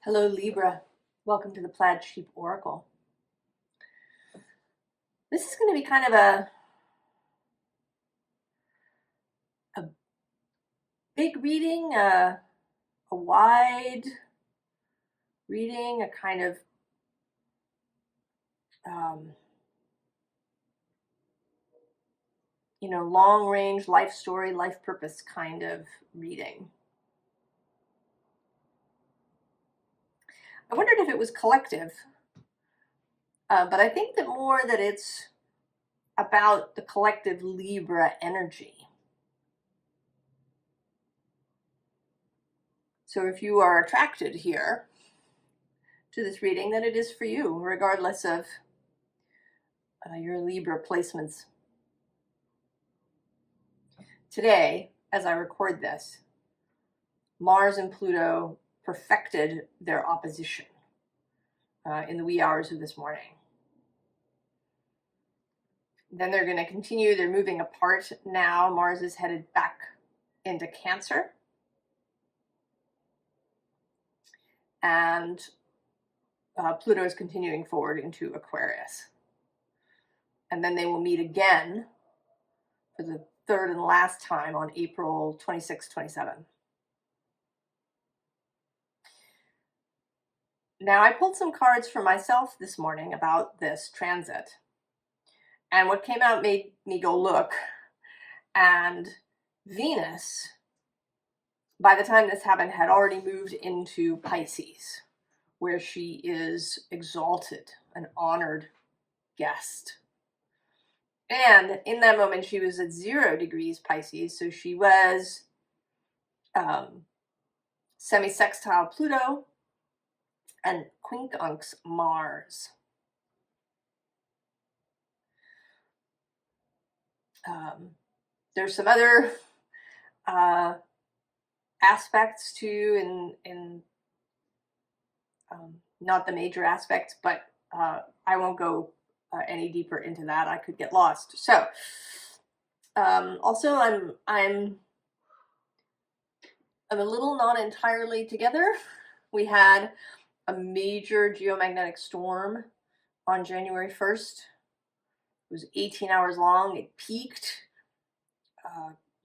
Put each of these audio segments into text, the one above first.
Hello Libra, welcome to the Plaid Sheep Oracle. This is going to be kind of a big reading, a wide reading, a kind of long range life story, life purpose kind of reading. I wondered if it was collective, but I think that more that it's about the collective Libra energy. So if you are attracted here to this reading, then it is for you, regardless of your Libra placements. Today, as I record this, Mars and Pluto perfected their opposition in the wee hours of this morning. Then they're going to continue. They're moving apart now. Mars is headed back into Cancer. And Pluto is continuing forward into Aquarius. And then they will meet again for the third and last time on April 26, 27. Now, I pulled some cards for myself this morning about this transit. And what came out made me go look. And Venus, by the time this happened, had already moved into Pisces, where she is exalted, an honored guest. And in that moment, she was at 0 degrees Pisces, so she was semi-sextile Pluto and quincunx Mars. There's some other aspects too, in not the major aspects, but I won't go any deeper into that. I could get lost. So also I'm a little not entirely together. We had a major geomagnetic storm on January 1st. It was 18 hours long. It peaked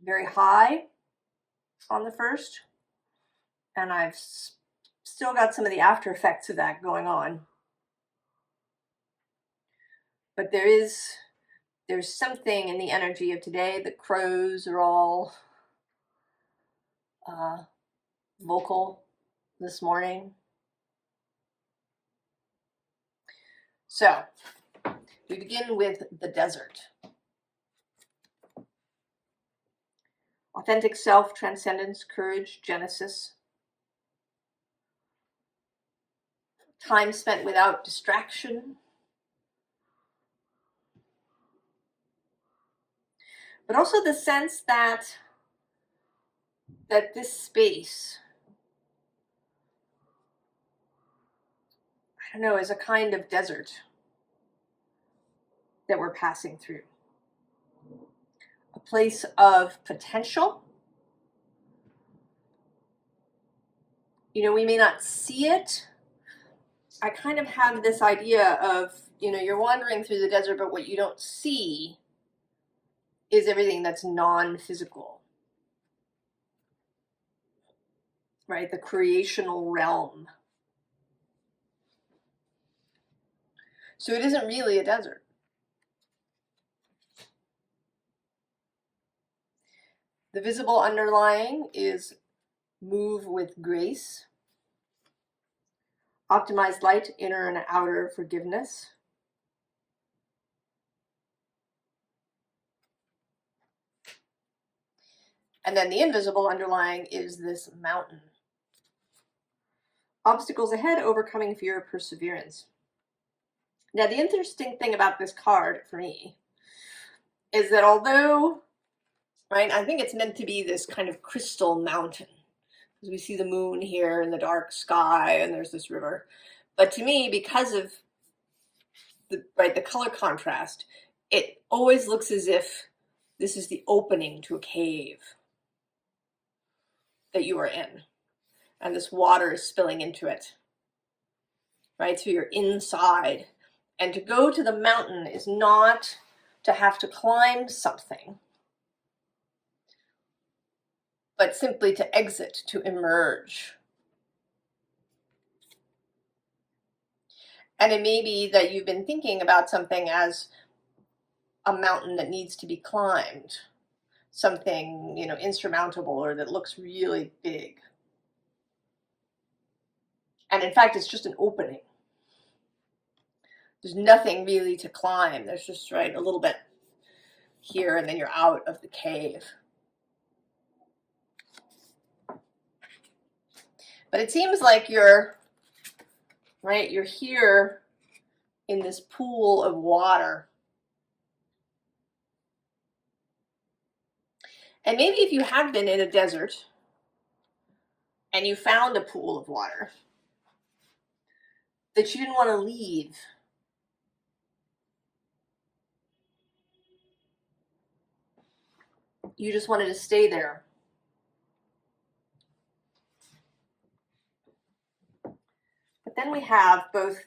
very high on the 1st. And I've still got some of the after effects of that going on. But there's something in the energy of today. The crows are all vocal this morning. So we begin with the desert. Authentic self, transcendence, courage, genesis. Time spent without distraction. But also the sense that this space, I don't know, is a kind of desert that we're passing through. A place of potential. We may not see it. I kind of have this idea of, you're wandering through the desert, but what you don't see is everything that's non-physical, right? The creational realm. So it isn't really a desert. The visible underlying is move with grace. Optimized light, inner and outer forgiveness. And then the invisible underlying is this mountain. Obstacles ahead, overcoming fear, perseverance. Now, the interesting thing about this card for me is that although, right, I think it's meant to be this kind of crystal mountain, because we see the moon here in the dark sky and there's this river. But to me, because of the color contrast, it always looks as if this is the opening to a cave that you are in, and this water is spilling into it. right? So you're inside. And to go to the mountain is not to have to climb something, but simply to exit, to emerge. And it may be that you've been thinking about something as a mountain that needs to be climbed, something, you know, insurmountable or that looks really big. And in fact, it's just an opening. There's nothing really to climb. There's just, right, a little bit here, and then you're out of the cave. But it seems like you're, right, you're here in this pool of water. And maybe if you have been in a desert and you found a pool of water that you didn't want to leave, you just wanted to stay there. But then we have both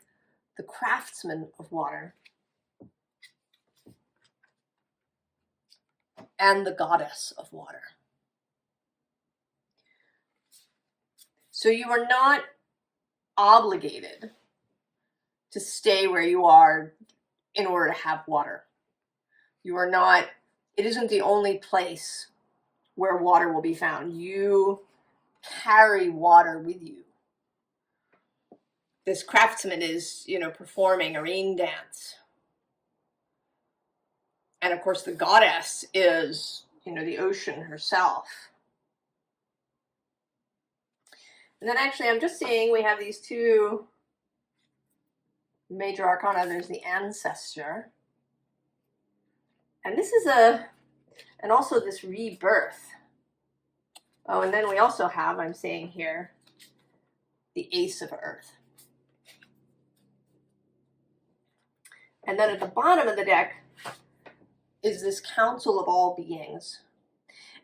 the craftsman of water and the goddess of water. So you are not obligated to stay where you are in order to have water. You are not, it isn't the only place where water will be found. You carry water with you. This craftsman is, you know, performing a rain dance. And of course, the goddess is, you know, the ocean herself. And then actually, I'm just seeing we have these two major arcana. There's the ancestor. And this is and also this rebirth. Oh, and then we also have, I'm seeing here, the Ace of Earth. And then at the bottom of the deck is this Council of All Beings.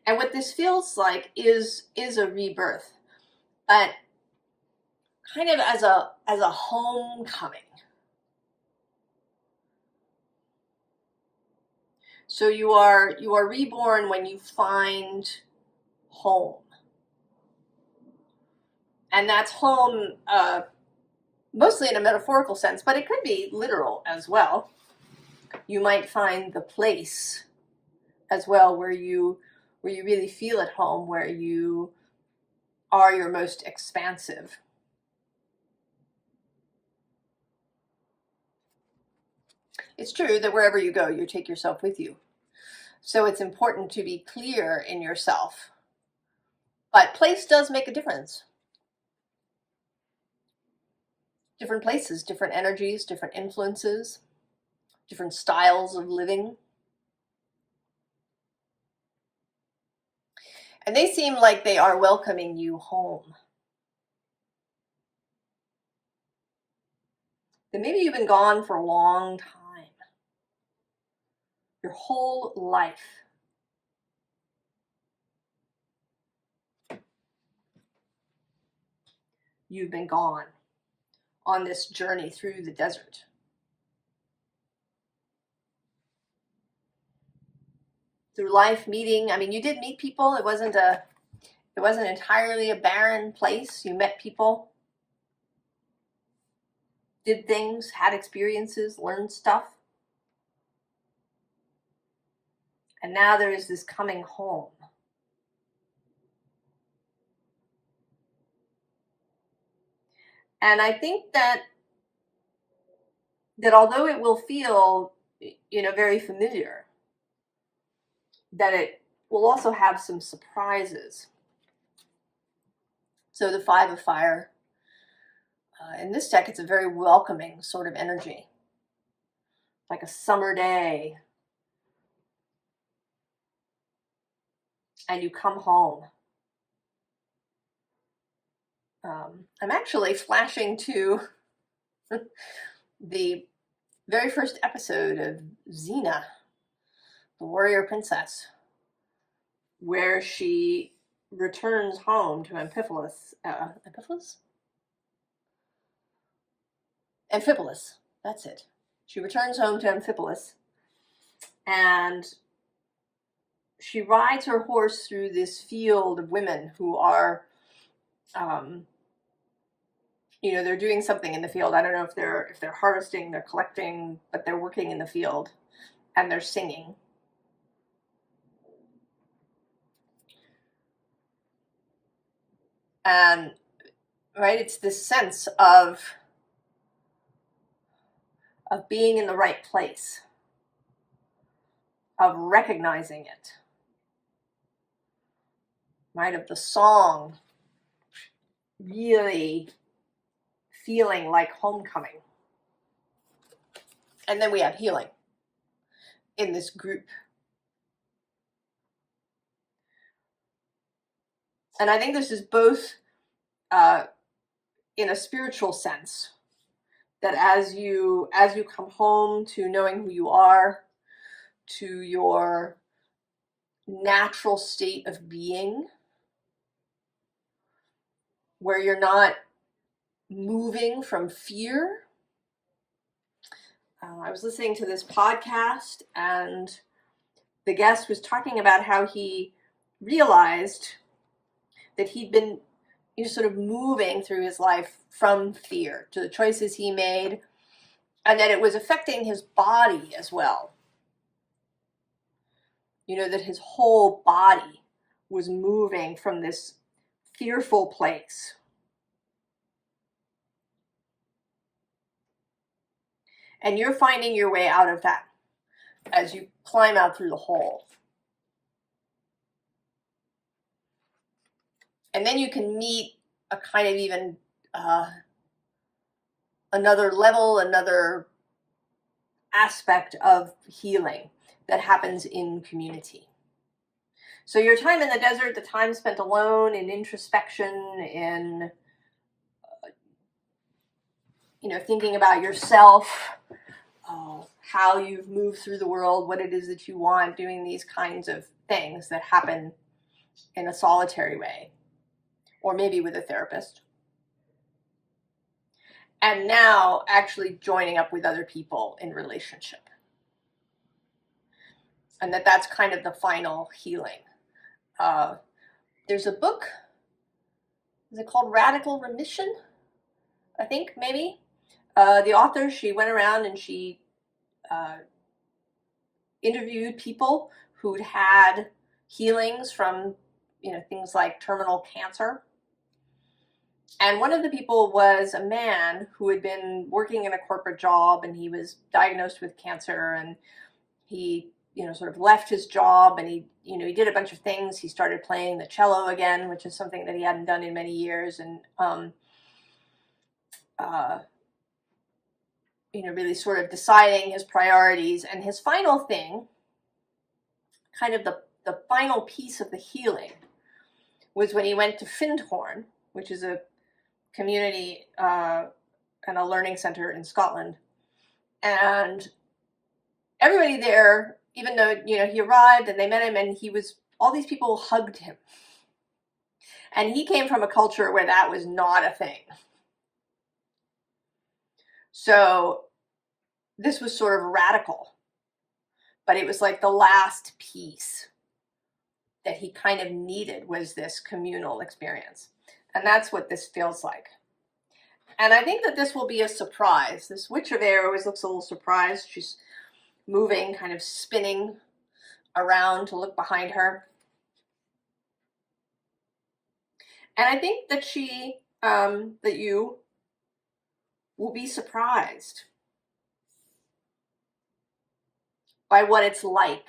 And what this feels like is a rebirth, but kind of as a homecoming. So you are reborn when you find home. And that's home mostly in a metaphorical sense, but it could be literal as well. You might find the place as well where you really feel at home, where you are your most expansive. It's true that wherever you go, you take yourself with you. So it's important to be clear in yourself. But place does make a difference. Different places, different energies, different influences, different styles of living. And they seem like they are welcoming you home. Then maybe you've been gone for a long time. Your whole life. You've been gone on this journey through the desert. Through life, meeting, I mean, you did meet people. It wasn't entirely a barren place. You met people, did things, had experiences, learned stuff. And now there is this coming home. And I think that although it will feel, you know, very familiar, that it will also have some surprises. So the Five of Fire, in this deck, it's a very welcoming sort of energy. Like a summer day. And you come home. I'm actually flashing to the very first episode of Xena, the warrior princess, where she returns home to Amphipolis. Amphipolis? Amphipolis. That's it. She returns home to Amphipolis, and she rides her horse through this field of women who are, you know, they're doing something in the field. I don't know if they're harvesting, they're collecting, but they're working in the field, and they're singing. And right, it's this sense of being in the right place, of recognizing it, right, of the song really feeling like homecoming. And then we have healing in this group. And I think this is both in a spiritual sense, that as you come home to knowing who you are, to your natural state of being, where you're not moving from fear. I was listening to this podcast, and the guest was talking about how he realized that he'd been sort of moving through his life from fear to the choices he made, and that it was affecting his body as well. You know, that his whole body was moving from this fearful place. And you're finding your way out of that as you climb out through the hole. And then you can meet a kind of even another level, another aspect of healing that happens in community. So your time in the desert, the time spent alone, in introspection, in thinking about yourself, how you've moved through the world, what it is that you want, doing these kinds of things that happen in a solitary way, or maybe with a therapist. And now actually joining up with other people in relationship. And that's kind of the final healing. There's a book, is it called Radical Remission? I think, maybe. The author, she went around and she interviewed people who'd had healings from, things like terminal cancer. And one of the people was a man who had been working in a corporate job, and he was diagnosed with cancer, and he, sort of left his job, and he did a bunch of things. He started playing the cello again, which is something that he hadn't done in many years, and really sort of deciding his priorities. And his final thing, kind of the final piece of the healing, was when he went to Findhorn, which is a community and a learning center in Scotland. And everybody there, even though, he arrived and they met him, and all these people hugged him. And he came from a culture where that was not a thing. So this was sort of radical, but it was like the last piece that he kind of needed, was this communal experience. And that's what this feels like. And I think that this will be a surprise. This Witch of Air always looks a little surprised. She's moving, kind of spinning around to look behind her. And I think that that you will be surprised by what it's like.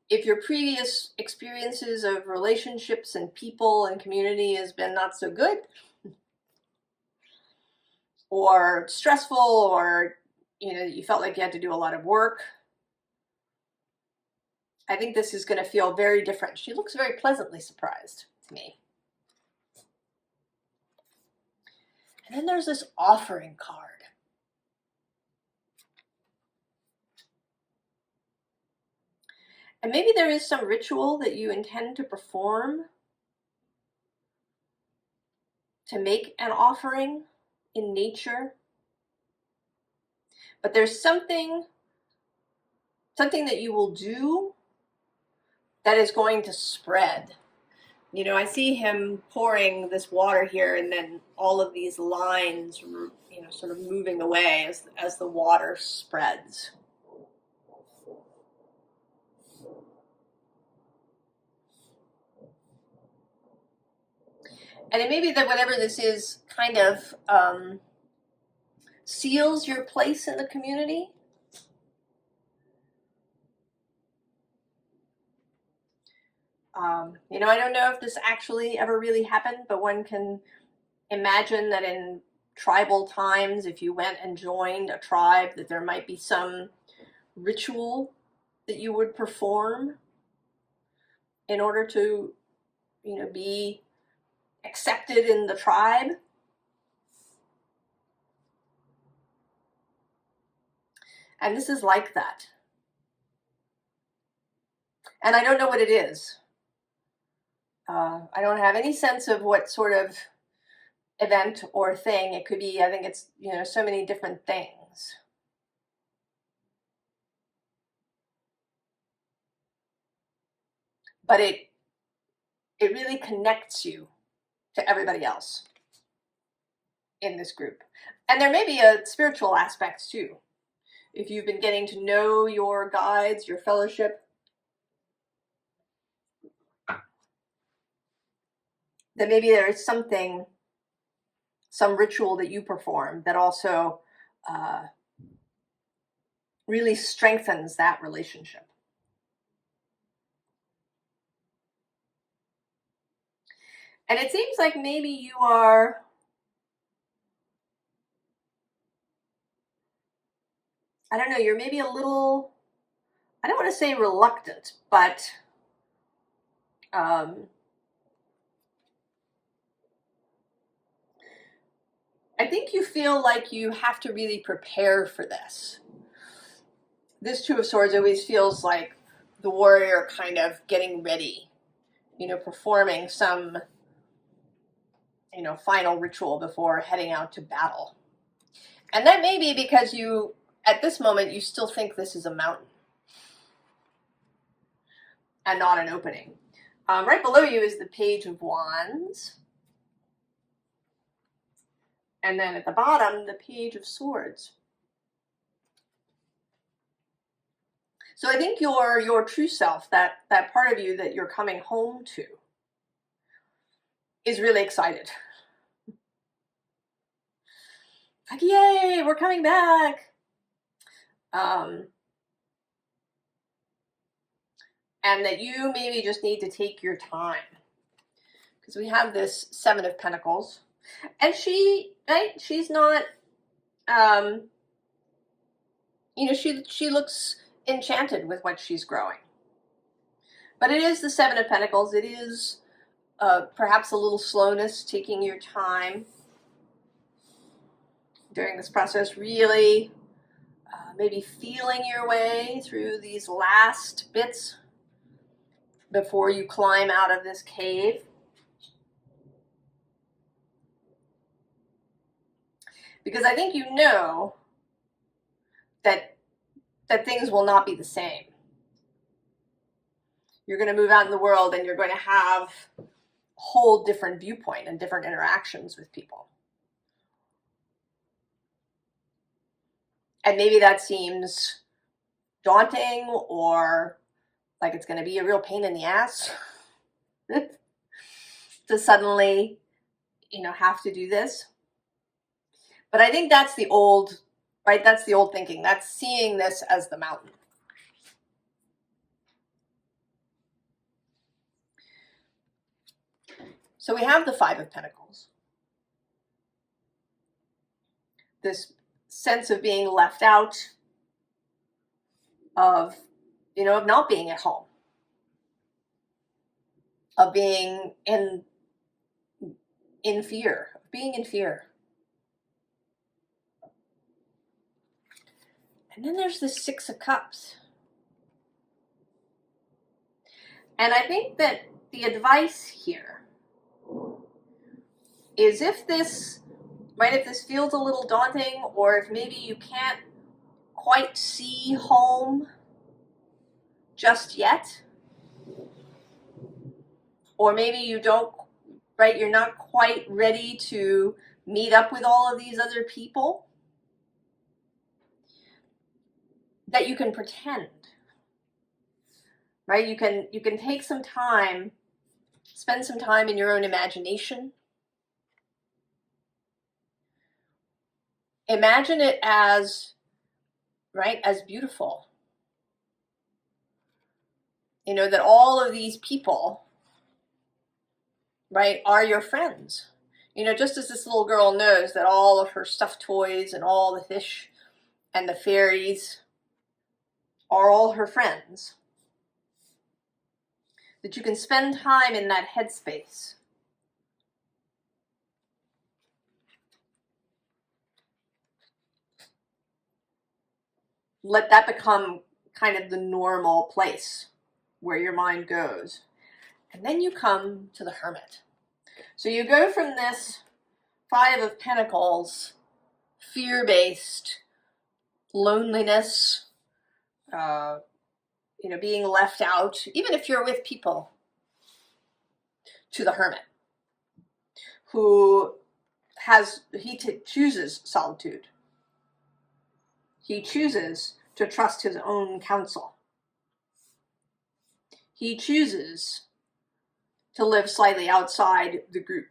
If your previous experiences of relationships and people and community has been not so good, or stressful, or you felt like you had to do a lot of work, I think this is going to feel very different. She looks very pleasantly surprised to me. And then there's this offering card. And maybe there is some ritual that you intend to perform to make an offering in nature, but there's something that you will do that is going to spread. You know, I see him pouring this water here, and then all of these lines, you know, sort of moving away as the water spreads. And it may be that whatever this is kind of seals your place in the community. You know, I don't know if this actually ever really happened, but one can imagine that in tribal times, if you went and joined a tribe, that there might be some ritual that you would perform in order to, you know, be accepted in the tribe. And this is like that. And I don't know what it is. I don't have any sense of what sort of event or thing it could be. I think it's, you know, so many different things. But it really connects you to everybody else in this group. And there may be a spiritual aspect too. If you've been getting to know your guides, your fellowship, then maybe there is something, some ritual that you perform that also really strengthens that relationship. And it seems like maybe you are I don't know, you're maybe a little, I don't want to say reluctant, but I think you feel like you have to really prepare for this. This Two of Swords always feels like the warrior kind of getting ready, you know, performing some, you know, final ritual before heading out to battle. And that may be because you, at this moment, you still think this is a mountain and not an opening. Right below you is the Page of Wands. And then at the bottom, the Page of Swords. So I think your true self, that part of you that you're coming home to, is really excited. Like, yay, we're coming back. And that you maybe just need to take your time. Because we have this Seven of Pentacles. And she, right, she's not, you know, she looks enchanted with what she's growing. But it is the Seven of Pentacles. It is perhaps a little slowness, taking your time during this process, really maybe feeling your way through these last bits before you climb out of this cave. Because I think you know that things will not be the same. You're going to move out in the world and you're going to have a whole different viewpoint and different interactions with people. And maybe that seems daunting or like it's going to be a real pain in the ass to suddenly, you know, have to do this. But I think that's the old, right? That's the old thinking. That's seeing this as the mountain. So we have the Five of Pentacles. This sense of being left out, of, you know, of not being at home, of being in fear, of being in fear. And then there's the Six of Cups. And I think that the advice here is if this right? If this feels a little daunting, or if maybe you can't quite see home just yet, or maybe you don't, right, you're not quite ready to meet up with all of these other people, that you can pretend, right? You can take some time, spend some time in your own imagination. Imagine it as, right, as beautiful. You know, that all of these people, right, are your friends. You know, just as this little girl knows that all of her stuffed toys and all the fish and the fairies are all her friends, that you can spend time in that headspace. Let that become kind of the normal place where your mind goes. And then you come to the Hermit. So you go from this Five of Pentacles, fear-based, loneliness, you know, being left out, even if you're with people, to the Hermit, who chooses solitude. He chooses to trust his own counsel. He chooses to live slightly outside the group.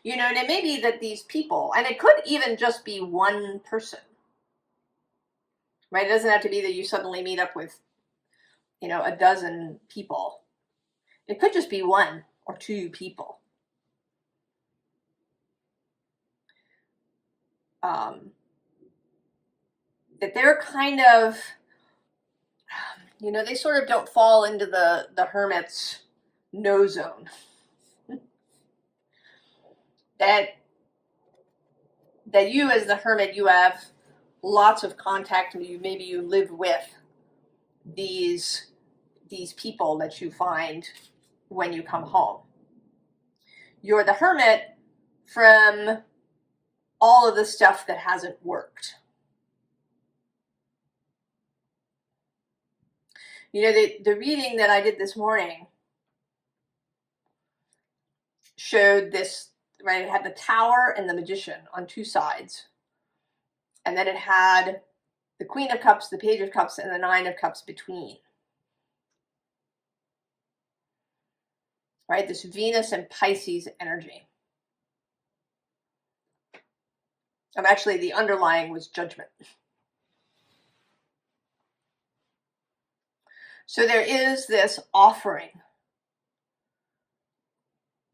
You know, and it may be that these people, and it could even just be one person, right? It doesn't have to be that you suddenly meet up with, you know, a dozen people. It could just be one or two people. That they're kind of, you know, they sort of don't fall into the Hermit's no zone. that you as the Hermit, you have lots of contact, maybe you live with these people that you find when you come home. You're the Hermit from all of the stuff that hasn't worked. You know, the reading that I did this morning showed this, right? It had the Tower and the Magician on two sides. And then it had the Queen of Cups, the Page of Cups, and the Nine of Cups between. Right? This Venus and Pisces energy. Actually, the underlying was Judgment. So there is this offering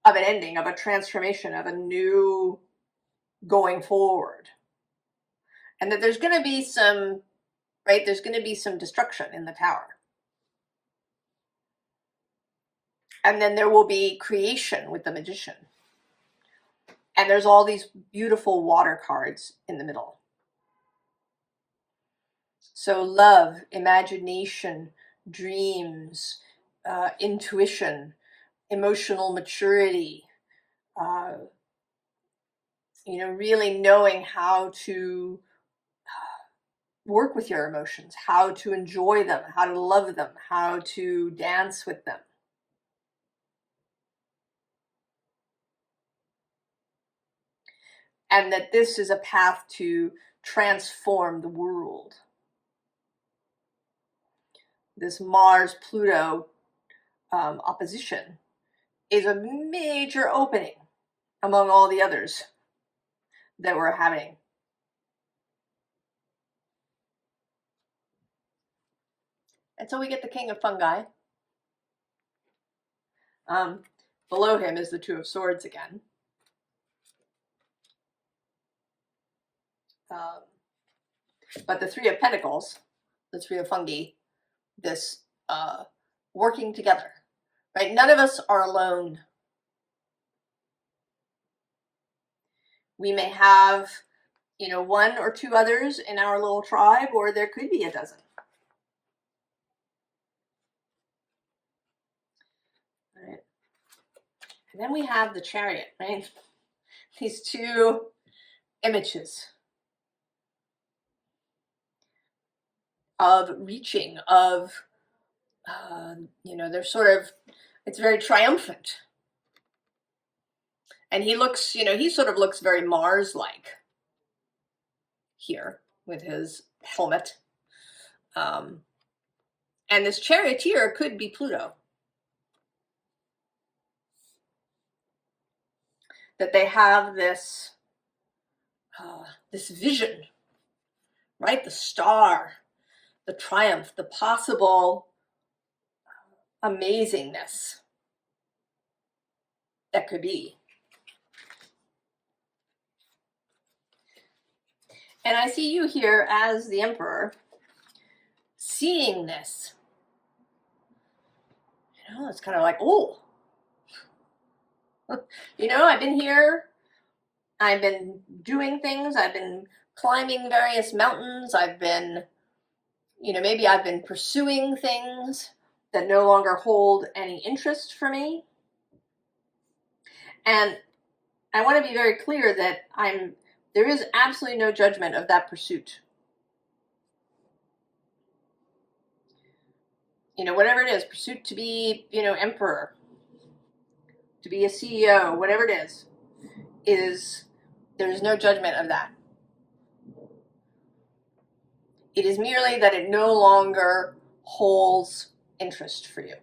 of an ending, of a transformation, of a new going forward. And that there's going to be some, right, there's going to be some destruction in the Tower. And then there will be creation with the Magician. And there's all these beautiful water cards in the middle. So love, imagination, dreams, intuition, emotional maturity, you know, really knowing how to work with your emotions, how to enjoy them, how to love them, how to dance with them. And that this is a path to transform the world. This Mars-Pluto opposition is a major opening among all the others that we're having. And so we get the King of Fungi. Below him is the Two of Swords again. But the Three of Pentacles, the Three of Fungi, this working together, right? None of us are alone. We may have, you know, one or two others in our little tribe, or there could be a dozen. Right. And then we have the Chariot, right? These two images of reaching, of, you know, they're sort of, it's very triumphant. And he looks, you know, he sort of looks very Mars-like here with his helmet. And this charioteer could be Pluto. That they have this, this vision, right? The star, the triumph, the possible amazingness that could be. And I see you here as the Emperor, seeing this. You know, it's kind of like, oh, you know, I've been here, I've been doing things, I've been climbing various mountains, I've been, you know, maybe I've been pursuing things that no longer hold any interest for me. And I want to be very clear that there is absolutely no judgment of that pursuit. You know, whatever it is, pursuit to be, you know, emperor, to be a CEO, whatever it is, there's no judgment of that. It is merely that it no longer holds interest for you.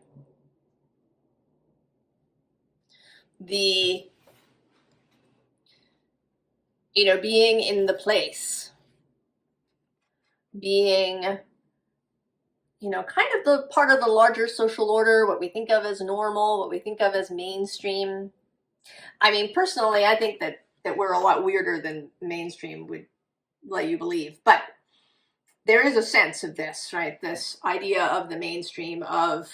The, you know, being in the place, being, you know, kind of the part of the larger social order, what we think of as normal, what we think of as mainstream. I mean, personally, I think that we're a lot weirder than mainstream would let you believe. But there is a sense of this, right? This idea of the mainstream, of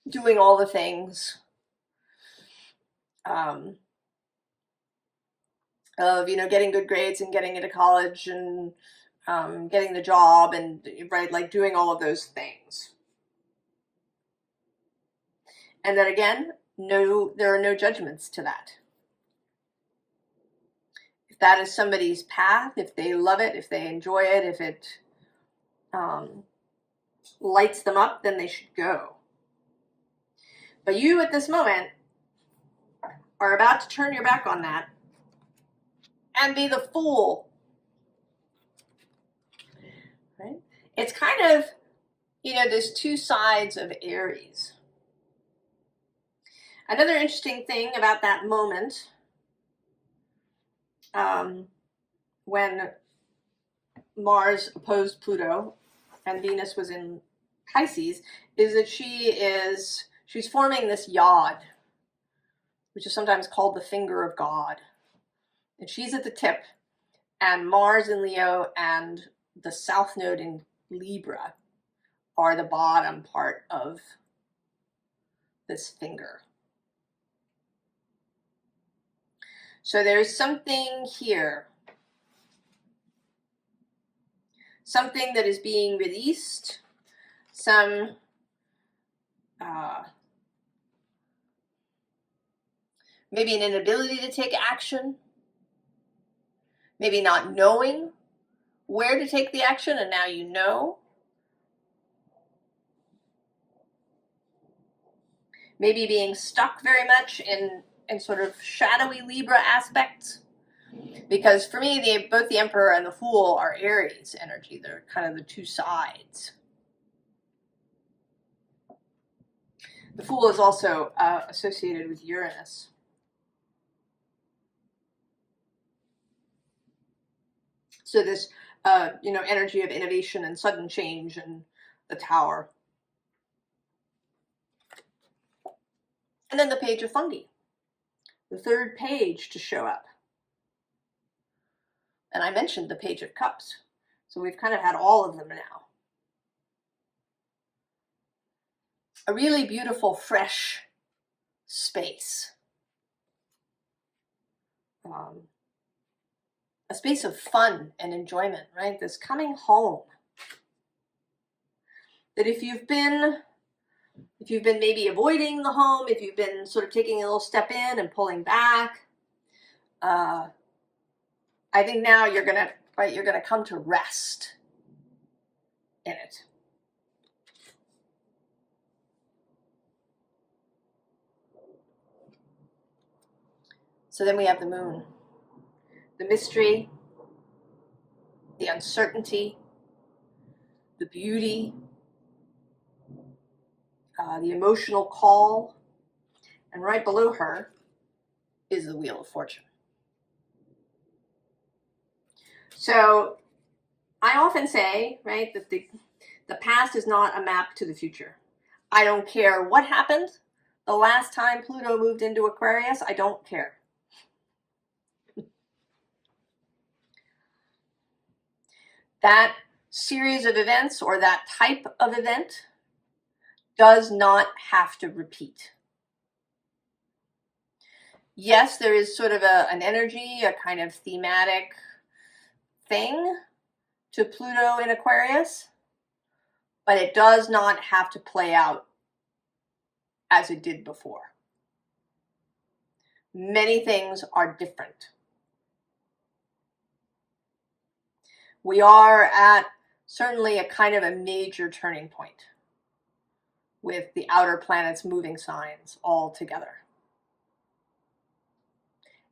doing all the things, of, you know, getting good grades and getting into college and getting the job and, right, like doing all of those things. And then again, there are no judgments to that. If that is somebody's path, if they love it, if they enjoy it, if it lights them up, then they should go. But you at this moment are about to turn your back on that and be the fool. Right? It's kind of, you know, there's two sides of Aries. Another interesting thing about that moment, when Mars opposed Pluto and Venus was in Pisces, is that she's forming this yod, which is sometimes called the finger of God. And she's at the tip, and Mars in Leo and the South Node in Libra are the bottom part of this finger. So there's something here, something that is being released, some maybe an inability to take action, maybe not knowing where to take the action, and now you know. Maybe being stuck very much in sort of shadowy Libra aspects. Because for me, both the Emperor and the Fool are Aries energy. They're kind of the two sides. The Fool is also associated with Uranus. So this, you know, energy of innovation and sudden change and the Tower. And then the Page of Fungi, the third page to show up. And I mentioned the Page of Cups. So we've kind of had all of them now. A really beautiful, fresh space. A space of fun and enjoyment, right? This coming home. That if you've been If you've been maybe avoiding the home, if you've been sort of taking a little step in and pulling back, I think now you're gonna come to rest in it. So then we have the moon, the mystery, the uncertainty, the beauty, the emotional call, and right below her is the Wheel of Fortune. So I often say, right, that the past is not a map to the future. I don't care what happened the last time Pluto moved into Aquarius. I don't care. That series of events or that type of event does not have to repeat. Yes, there is sort of an energy, a kind of thematic thing to Pluto in Aquarius, but it does not have to play out as it did before. Many things are different. We are at certainly a kind of a major turning point with the outer planets moving signs all together.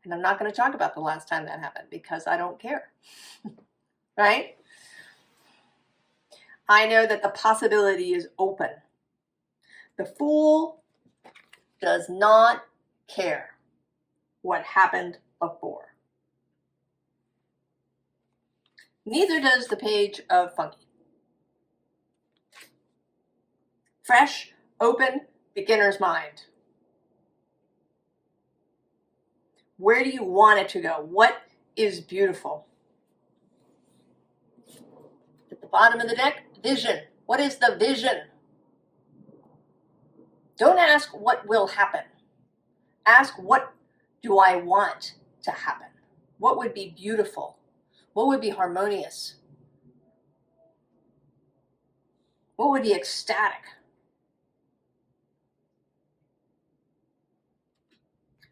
And I'm not going to talk about the last time that happened because I don't care, right? I know that the possibility is open. The Fool does not care what happened before. Neither does the Page of Funky. Fresh, open, beginner's mind. Where do you want it to go? What is beautiful? At the bottom of the deck, vision. What is the vision? Don't ask what will happen. Ask what do I want to happen? What would be beautiful? What would be harmonious? What would be ecstatic?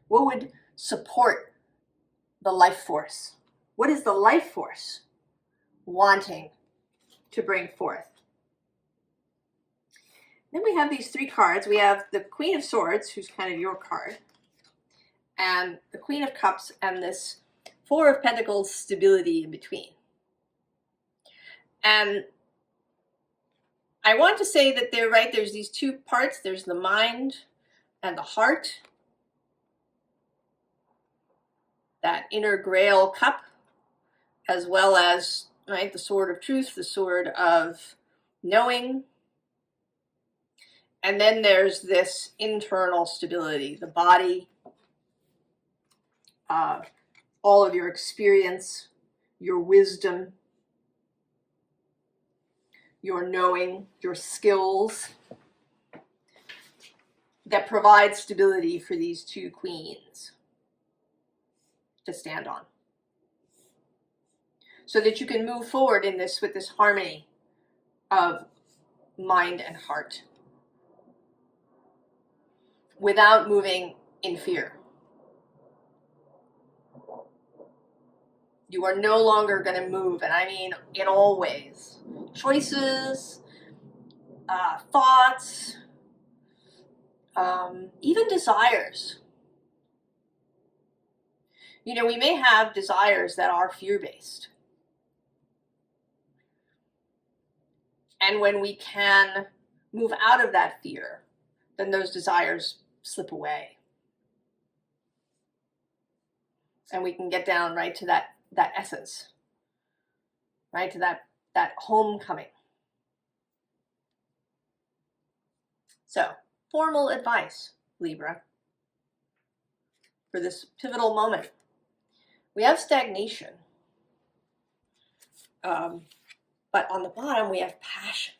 What would support the life force? What is the life force wanting to bring forth? Then we have these three cards. We have the Queen of Swords, who's kind of your card, and the Queen of Cups, and this Four of Pentacles stability in between. And I want to say that they're right. There's these two parts. There's the mind and the heart. That inner Grail cup, as well as, right, the sword of truth, the sword of knowing. And then there's this internal stability, the body, all of your experience, your wisdom, your knowing, your skills that provide stability for these two queens to stand on, so that you can move forward in this with this harmony of mind and heart without moving in fear. You are no longer going to move, and I mean in all ways. Choices, thoughts, even desires. You know, we may have desires that are fear-based. And when we can move out of that fear, then those desires slip away. And we can get down right to that essence, right to that homecoming. So, formal advice, Libra, for this pivotal moment. We have stagnation, but on the bottom we have passion.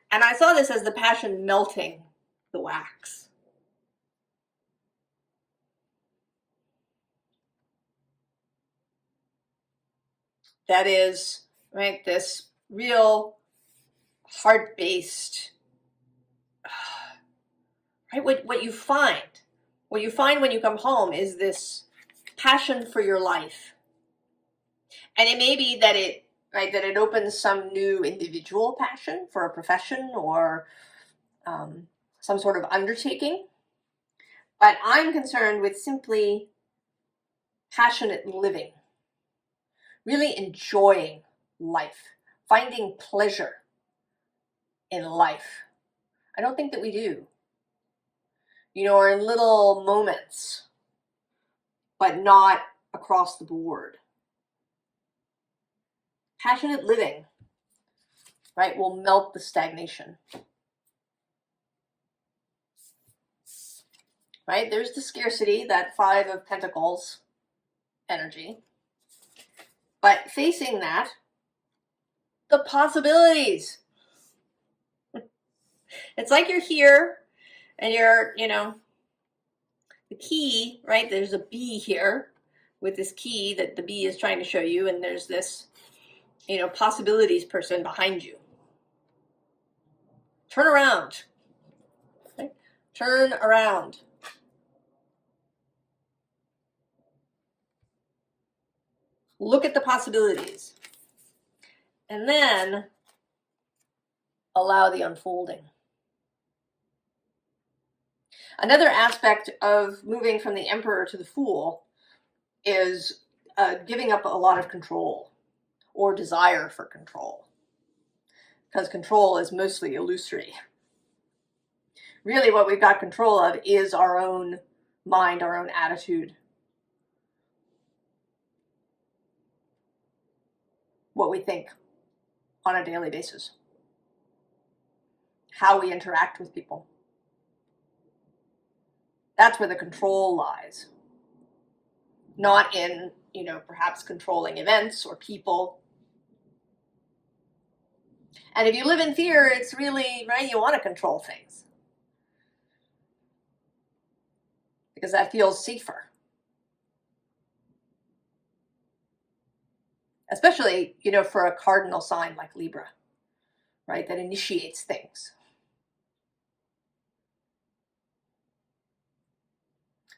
And I saw this as the passion melting the wax. That is, right, this real heart-based right? What you find when you come home is this passion for your life. And it may be that it opens some new individual passion for a profession or some sort of undertaking. But I'm concerned with simply passionate living, really enjoying life, finding pleasure in life. I don't think that we do. Or in little moments, but not across the board. Passionate living, right, will melt the stagnation. Right? There's the scarcity, that 5 of Pentacles energy. But facing that, the possibilities. It's like you're here and you're, the key, right? There's a bee here with this key that the bee is trying to show you, and there's this, possibilities person behind you. Turn around. Okay? Turn around. Look at the possibilities. And then allow the unfolding. Another aspect of moving from the Emperor to the Fool is giving up a lot of control or desire for control, because control is mostly illusory. Really, what we've got control of is our own mind, our own attitude, what we think on a daily basis, how we interact with people. That's where the control lies. Not in, perhaps controlling events or people. And if you live in fear, it's really, right, you want to control things, because that feels safer. Especially, for a cardinal sign like Libra, right, that initiates things.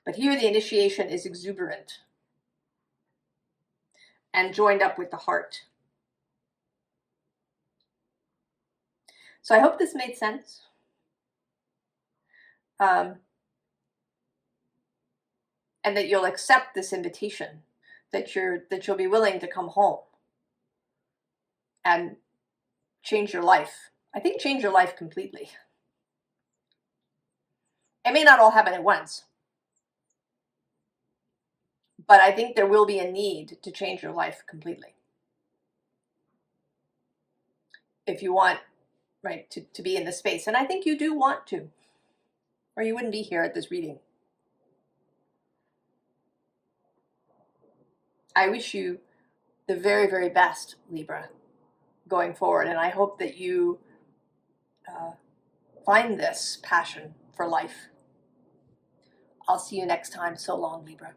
But here the initiation is exuberant and joined up with the heart. So I hope this made sense. And that you'll accept this invitation, that you'll be willing to come home and change your life. I think change your life completely. It may not all happen at once, but I think there will be a need to change your life completely. If you want, right, to be in this space. And I think you do want to, or you wouldn't be here at this reading. I wish you the very, very best, Libra, going forward. And I hope that you find this passion for life. I'll see you next time. So long, Libra.